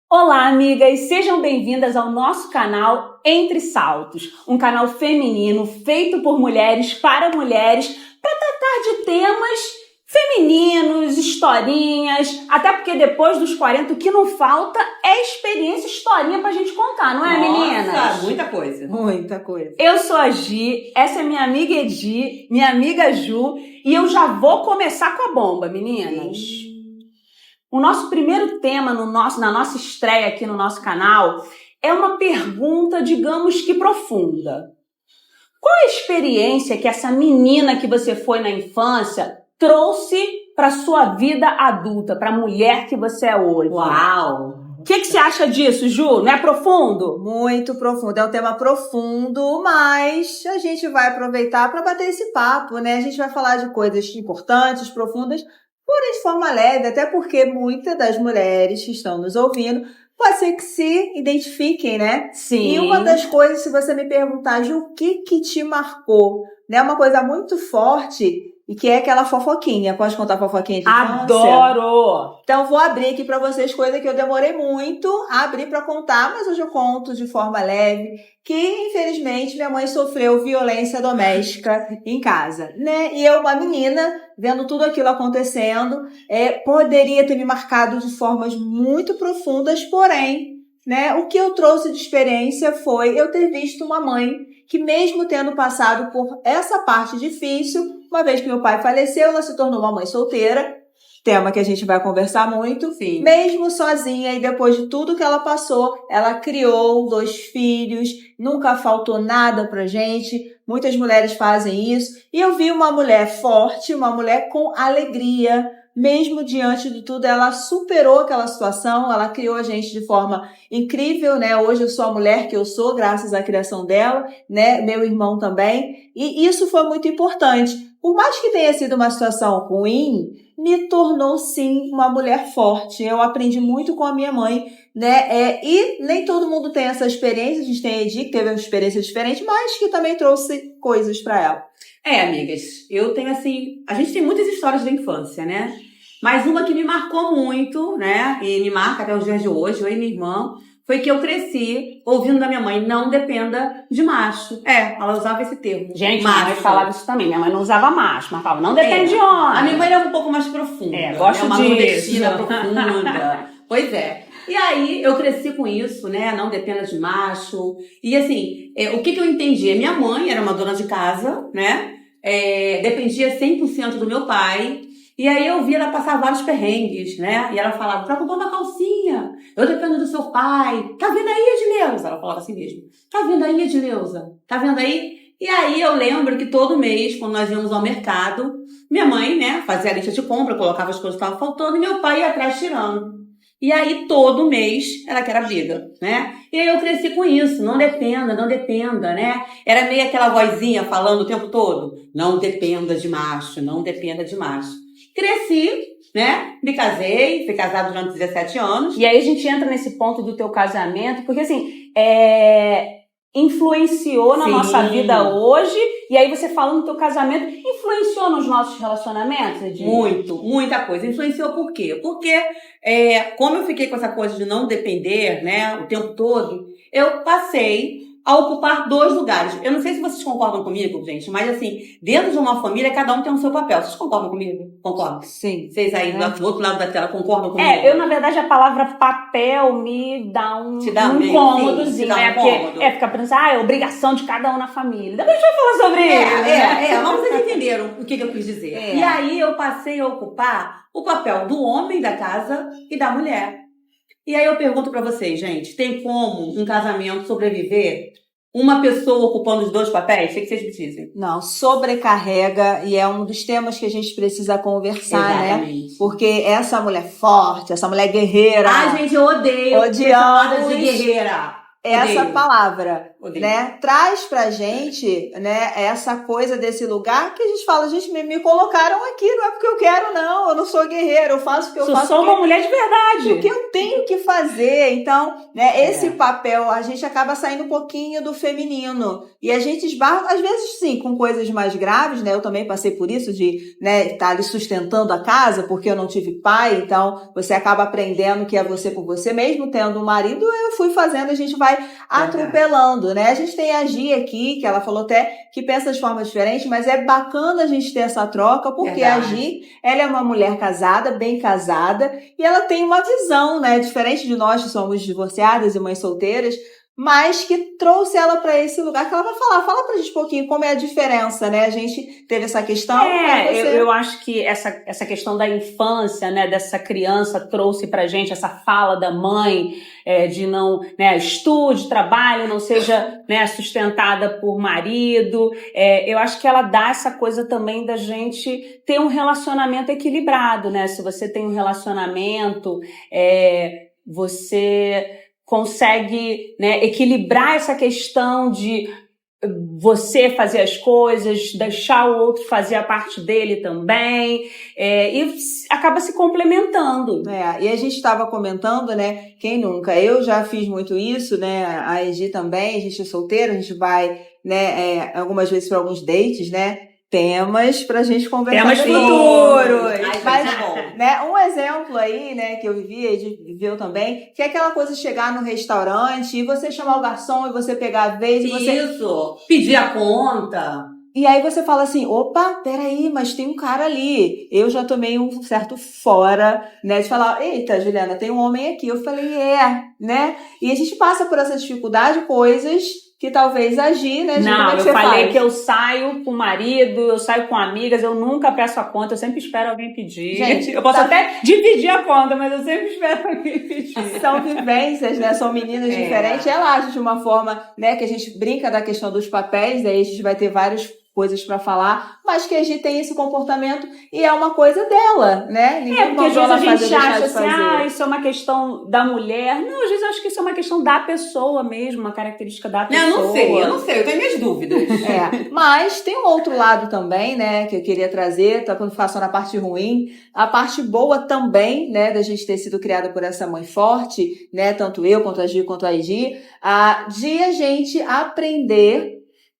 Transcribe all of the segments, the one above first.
Olá, amigas! Sejam bem-vindas ao nosso canal Entre Saltos, um canal feminino feito por mulheres para mulheres para tratar de temas femininos, historinhas, até porque depois dos 40 o que não falta é experiência, historinha pra gente contar, não é, meninas? Nossa, muita coisa. Muita coisa. Eu sou a Gi, essa é minha amiga Edi, minha amiga Ju, e eu já vou começar com a bomba, meninas. O nosso primeiro tema na nossa estreia aqui no nosso canal é uma pergunta, digamos que profunda. Qual a experiência que essa menina que você foi na infância trouxe para sua vida adulta, para a mulher que você é hoje? Uau! O que você acha disso, Ju? Não é profundo? Muito profundo. É um tema profundo, mas a gente vai aproveitar para bater esse papo, né? A gente vai falar de coisas importantes, profundas, porém de forma leve, até porque muitas das mulheres que estão nos ouvindo pode ser que se identifiquem, né? Sim. E uma das coisas, se você me perguntar, Ju, o que te marcou? Né? Uma coisa muito forte e que é aquela fofoquinha. Pode contar a fofoquinha de infância? Adoro! Então, vou abrir aqui para vocês coisa que eu demorei muito a abrir para contar, mas hoje eu conto de forma leve, que infelizmente minha mãe sofreu violência doméstica em casa, né? E eu, uma menina, vendo tudo aquilo acontecendo, poderia ter me marcado de formas muito profundas, porém, né, o que eu trouxe de experiência foi eu ter visto uma mãe que mesmo tendo passado por essa parte difícil, uma vez que meu pai faleceu, ela se tornou uma mãe solteira, tema que a gente vai conversar muito. Sim. Mesmo sozinha e depois de tudo que ela passou, ela criou 2 filhos, nunca faltou nada pra gente. Muitas mulheres fazem isso. E eu vi uma mulher forte, uma mulher com alegria. Mesmo diante de tudo, ela superou aquela situação, ela criou a gente de forma incrível, né? Hoje eu sou a mulher que eu sou, graças à criação dela, né? Meu irmão também. E isso foi muito importante. Por mais que tenha sido uma situação ruim, me tornou, sim, uma mulher forte. Eu aprendi muito com a minha mãe, né? E nem todo mundo tem essa experiência. A gente tem a Edi, que teve uma experiência diferente, mas que também trouxe coisas para ela. Amigas, eu tenho assim... A gente tem muitas histórias da infância, né? Mas uma que me marcou muito, né? E me marca até os dias de hoje, eu e minha irmã, foi que eu cresci ouvindo da minha mãe, não dependa de macho. Ela usava esse termo. Gente, macho. minha mãe falava isso também. Minha mãe não usava macho, mas falava, não depende de homem. A minha mãe era um pouco mais profunda. Gosto uma disso. nordestina profunda. Pois é. E aí, eu cresci com isso, né? Não dependa de macho. E assim, o que eu entendi? Minha mãe era uma dona de casa, né? Dependia 100% do meu pai. E aí eu via ela passar vários perrengues, né? E ela falava, pra comprar uma calcinha, eu dependo do seu pai. Tá vendo aí, Edileuza? Ela falava assim mesmo. Tá vendo aí, Edileuza? Tá vendo aí? E aí eu lembro que todo mês, quando nós íamos ao mercado, minha mãe, né, fazia a lista de compra, colocava as coisas que estavam faltando e meu pai ia atrás tirando. E aí, todo mês, era que era briga, né? E aí eu cresci com isso, não dependa, né? Era meio aquela vozinha falando o tempo todo, não dependa de macho, não dependa de macho. Cresci, né? Me casei, fui casada durante 17 anos. E aí a gente entra nesse ponto do teu casamento, porque assim, influenciou na Sim. nossa vida hoje, e aí você falando do teu casamento, influenciou nos nossos relacionamentos, Edinho? Muito, muita coisa. Influenciou por quê? Porque como eu fiquei com essa coisa de não depender, né, o tempo todo, eu passei a ocupar 2 lugares. Eu não sei se vocês concordam comigo, gente, mas assim, dentro de uma família, cada um tem o seu papel. Vocês concordam comigo? Concordam? Sim. Vocês aí do outro lado da tela concordam comigo? Eu, na verdade, a palavra papel me dá um incômodozinho, né? Porque fica pensando, é obrigação de cada um na família. Depois a gente vai falar sobre isso. Mas vocês entenderam o que eu quis dizer. E aí eu passei a ocupar o papel do homem da casa e da mulher. E aí eu pergunto pra vocês, gente, tem como um casamento sobreviver uma pessoa ocupando os 2 papéis? O que vocês me dizem? Não, sobrecarrega e é um dos temas que a gente precisa conversar, Exatamente. né? Porque essa mulher forte, essa mulher guerreira... Ai, gente, eu odeio Odiamos essa de guerreira. essa Odeio. palavra, Odeio. né? Traz pra gente, né, essa coisa desse lugar que a gente fala, gente, me colocaram aqui, não é porque eu quero, não, eu não sou guerreira, eu faço o que eu faço. Sou uma mulher de verdade. Porque eu tenho que fazer. Então, né, esse papel, a gente acaba saindo um pouquinho do feminino. E a gente esbarra, às vezes, sim, com coisas mais graves, né? Eu também passei por isso, de, né, estar ali sustentando a casa, porque eu não tive pai. Então, você acaba aprendendo que é você por você. Mesmo tendo um marido, eu fui fazendo, a gente vai atropelando, né? A gente tem a Gi aqui, que ela falou até que pensa de forma diferente, mas é bacana a gente ter essa troca, porque a Gi, ela é uma mulher casada, bem casada, e ela tem uma visão, né, diferente de nós que somos divorciadas e mães solteiras, mas que trouxe ela para esse lugar que ela vai falar. Fala pra gente um pouquinho como é a diferença, né? A gente teve essa questão. Eu acho que essa questão da infância, né, dessa criança trouxe pra gente essa fala da mãe, de não, né, estude, trabalhe, não seja, né, sustentada por marido. Eu acho que ela dá essa coisa também da gente ter um relacionamento equilibrado, né? Se você tem um relacionamento, você consegue, né, equilibrar essa questão de você fazer as coisas, deixar o outro fazer a parte dele também, e acaba se complementando. E a gente estava comentando, né, quem nunca? Eu já fiz muito isso, né, a Egi também, a gente é solteira, a gente vai, né, algumas vezes para alguns dates, né, temas pra gente conversar. Temas futuros. Mas, né, um exemplo aí, né, que eu vivi, a gente viveu também, que é aquela coisa de chegar no restaurante e você chamar o garçom e você pegar a vez e você... Isso, pedir a conta. E aí você fala assim, opa, peraí, mas tem um cara ali. Eu já tomei um certo fora, né, de falar, eita, Juliana, tem um homem aqui. Eu falei, né? E a gente passa por essa dificuldade, coisas que talvez agir, né? Não, eu falei que eu saio com o marido, eu saio com amigas, eu nunca peço a conta, eu sempre espero alguém pedir. Gente, eu posso até dividir a conta, mas eu sempre espero alguém pedir. São vivências, né? São meninas diferentes. Ela age de uma forma, né, que a gente brinca da questão dos papéis, aí a gente vai ter várias coisas pra falar, mas que a gente tem esse comportamento e é uma coisa dela, né? Ninguém porque às vezes a gente acha assim, isso é uma questão da mulher. Não, às vezes eu acho que isso é uma questão da pessoa mesmo, uma característica da pessoa. Eu não sei, eu tenho minhas dúvidas. Mas tem um outro lado também, né, que eu queria trazer, tá, quando faço na parte ruim, a parte boa também, né, da gente ter sido criada por essa mãe forte, né, tanto eu quanto a Gi, quanto a Egi, de a gente aprender.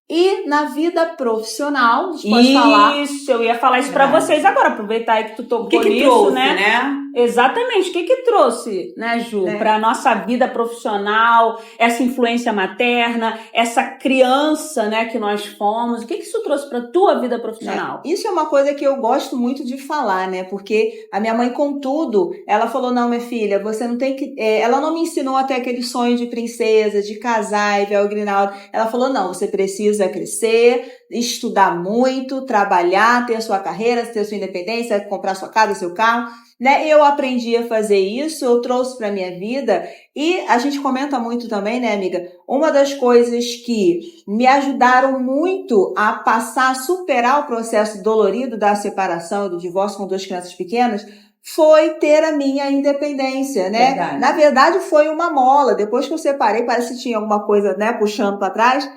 E na vida profissional, a gente pode falar... Isso, eu ia falar isso pra vocês agora, aproveitar aí que tu tocou nisso, trouxe, né? Exatamente, o que trouxe, né, Ju, pra nossa vida profissional, essa influência materna, essa criança, né, que nós fomos, o que isso trouxe pra tua vida profissional? Isso é uma coisa que eu gosto muito de falar, né, porque a minha mãe, contudo, ela falou, não, minha filha, você não tem que... ela não me ensinou até aquele sonho de princesa, de casar e ver o Grinaldo. Ela falou, não, você precisa crescer, estudar muito, trabalhar, ter a sua carreira, ter a sua independência, comprar sua casa, seu carro, né? Eu aprendi a fazer isso, eu trouxe para minha vida e a gente comenta muito também, né, amiga? Uma das coisas que me ajudaram muito a passar, a superar o processo dolorido da separação e do divórcio com 2 crianças pequenas foi ter a minha independência, né? Verdade. Na verdade, foi uma mola. Depois que eu separei, parece que tinha alguma coisa, né, puxando para trás.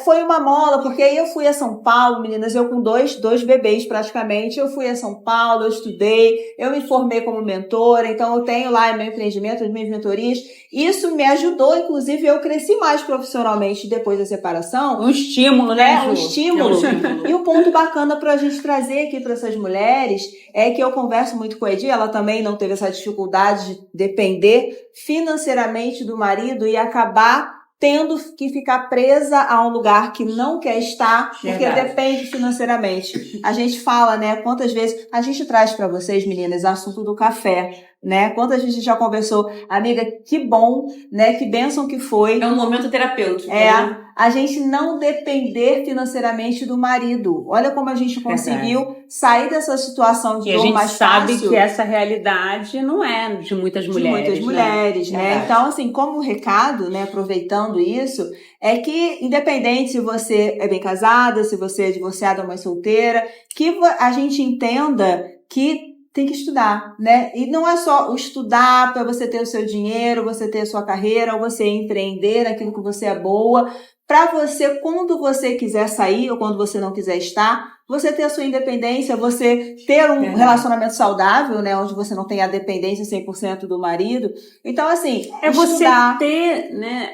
Foi uma mola, porque aí eu fui a São Paulo, meninas, eu com dois bebês praticamente, eu fui a São Paulo, eu estudei, eu me formei como mentora, então eu tenho lá meu empreendimento, as minhas mentorias, isso me ajudou, inclusive eu cresci mais profissionalmente depois da separação. Um estímulo, né, Ju? Um estímulo. E um ponto bacana pra gente trazer aqui para essas mulheres é que eu converso muito com a Edi, ela também não teve essa dificuldade de depender financeiramente do marido e acabar tendo que ficar presa a um lugar que não quer estar, porque depende financeiramente. A gente fala, né, quantas vezes a gente traz para vocês, meninas, assunto do café, né? Quantas vezes a gente já conversou, amiga, que bom, né? Que bênção que foi. É um momento terapêutico, né? A gente não depender financeiramente do marido. Olha como a gente conseguiu sair dessa situação de dor mais fácil. E a gente sabe que essa realidade não é de muitas mulheres. De muitas mulheres, né? Então, assim, como recado, né, aproveitando isso, é que independente se você é bem casada, se você é divorciada ou mãe solteira, que a gente entenda que tem que estudar, né? E não é só o estudar para você ter o seu dinheiro, você ter a sua carreira, ou você empreender naquilo que você é boa, para você, quando você quiser sair ou quando você não quiser estar, você ter a sua independência, você ter um relacionamento saudável, né? Onde você não tem a dependência 100% do marido. Então, assim, você ter, né?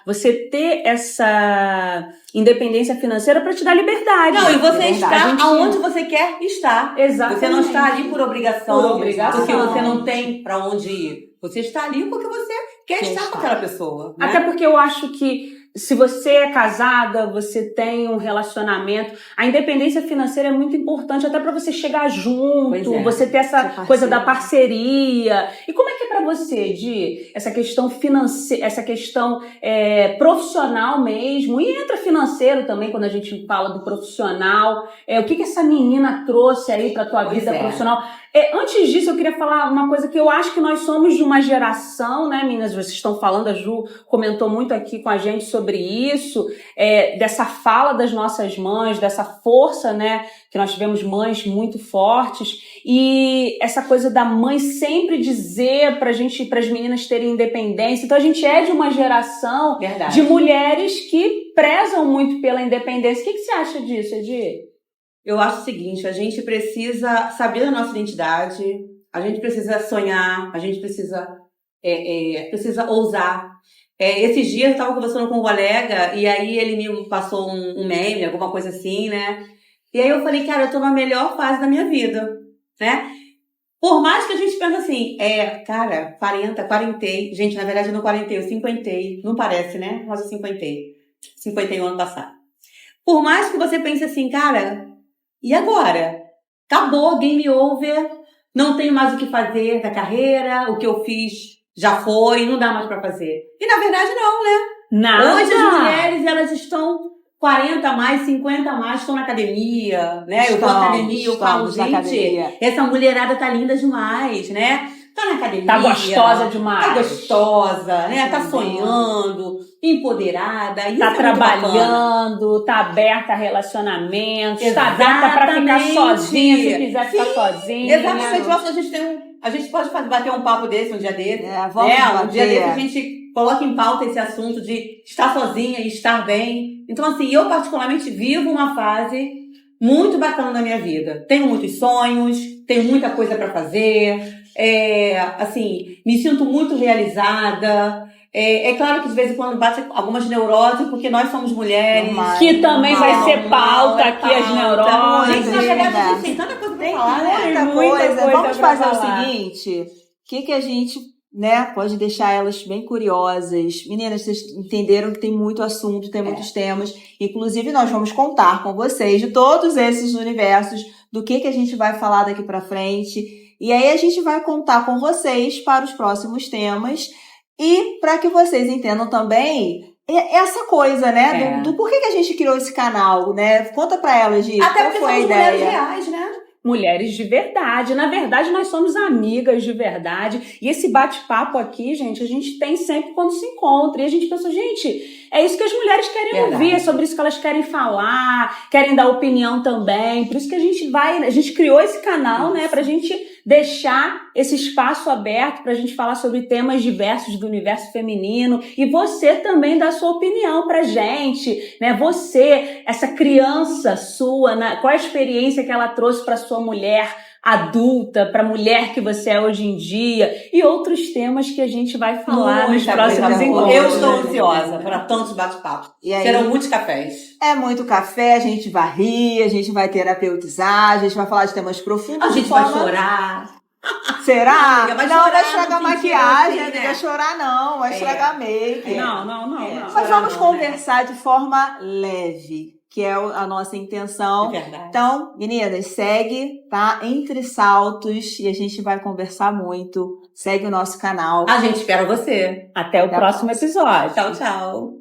Você ter essa independência financeira para te dar liberdade. Não, e você está aonde você quer estar. Exatamente. Você não está ali por obrigação. Por obrigação. Porque você não tem para onde ir. Você está ali porque você quer estar com aquela pessoa. Né? Até porque eu acho que se você é casada, você tem um relacionamento, a independência financeira é muito importante até para você chegar junto, você ter essa coisa da parceria. E como é que é para você, Di, essa questão financeira, essa questão profissional mesmo, e entra financeiro também quando a gente fala do profissional, o que essa menina trouxe aí para tua vida profissional? Antes disso, eu queria falar uma coisa que eu acho que nós somos de uma geração, né, meninas? Vocês estão falando, a Ju comentou muito aqui com a gente sobre isso, dessa fala das nossas mães, dessa força, né, que nós tivemos mães muito fortes, e essa coisa da mãe sempre dizer pra gente, pras meninas terem independência. Então a gente é de uma geração de mulheres que prezam muito pela independência. O que você acha disso, Edi? Eu acho o seguinte, a gente precisa saber da nossa identidade, a gente precisa sonhar, a gente precisa ousar. Esses dias eu estava conversando com um colega e aí ele me passou um meme, alguma coisa assim, né? E aí eu falei, cara, eu tô na melhor fase da minha vida, né? Por mais que a gente pense assim, cara, 40, gente, na verdade eu não 40, eu 50, não parece, né? Mas eu 51 ano passado. Por mais que você pense assim, cara, e agora? Acabou, game over, não tenho mais o que fazer da carreira, o que eu fiz já foi, não dá mais pra fazer. E na verdade não, né? Nada. Hoje as mulheres, elas estão 40 a mais, 50 a mais, estão na academia, né? Eu vou na academia, eu falo, gente, essa mulherada tá linda demais, né? Tá na academia. Tá gostosa demais. Tá gostosa, né? Tá sonhando, empoderada. Isso tá trabalhando, tá aberta a relacionamentos, exatamente. Tá aberta pra ficar sozinha, se quiser ficar sozinha. Exatamente. Eu acho que a gente pode bater um papo desse, um dia desse. Um dia desse a gente coloca em pauta esse assunto de estar sozinha e estar bem. Então, assim, eu particularmente vivo uma fase muito bacana da minha vida. Tenho muitos sonhos, tenho muita coisa pra fazer. Assim, me sinto muito realizada. É claro que de vez em quando bate algumas neuroses, porque nós somos mulheres. Que também vai ser pauta aqui, as neuroses. Gente, na verdade, a gente tem tanta coisa pra falar, né? Muita coisa. Vamos fazer o seguinte, o que a gente, né, pode deixar elas bem curiosas. Meninas, vocês entenderam que tem muito assunto, tem muitos temas. Inclusive, nós vamos contar com vocês de todos esses universos, do que a gente vai falar daqui pra frente. E aí a gente vai contar com vocês para os próximos temas e para que vocês entendam também essa coisa, né? Do porquê que a gente criou esse canal, né? Conta pra elas, Gi, até qual foi a ideia? Mulheres reais, né? Mulheres de verdade. Na verdade, nós somos amigas de verdade. E esse bate-papo aqui, gente, a gente tem sempre quando se encontra. E a gente pensa, gente, é isso que as mulheres querem ouvir, é sobre isso que elas querem falar, querem dar opinião também. Por isso que a gente criou esse canal, né, pra gente deixar esse espaço aberto pra gente falar sobre temas diversos do universo feminino. E você também dá sua opinião pra gente, né? Você, essa criança sua, qual a experiência que ela trouxe pra sua mulher adulta, pra mulher que você é hoje em dia, e outros temas que a gente vai falar nos próximos encontros. Eu estou ansiosa para tantos bate-papos. Serão muitos cafés. É muito café, a gente vai rir, a gente vai terapeutizar, a gente vai falar de temas profundos. A gente vai chorar. Será? Amiga, não vai estragar maquiagem, assim, não vai chorar não, vai estragar make. Não. Mas vamos conversar de forma leve, que é a nossa intenção. É verdade. Então, meninas, segue, tá? Entre Saltos, e a gente vai conversar muito. Segue o nosso canal. A gente espera você. Até o próximo episódio. Tchau, tchau.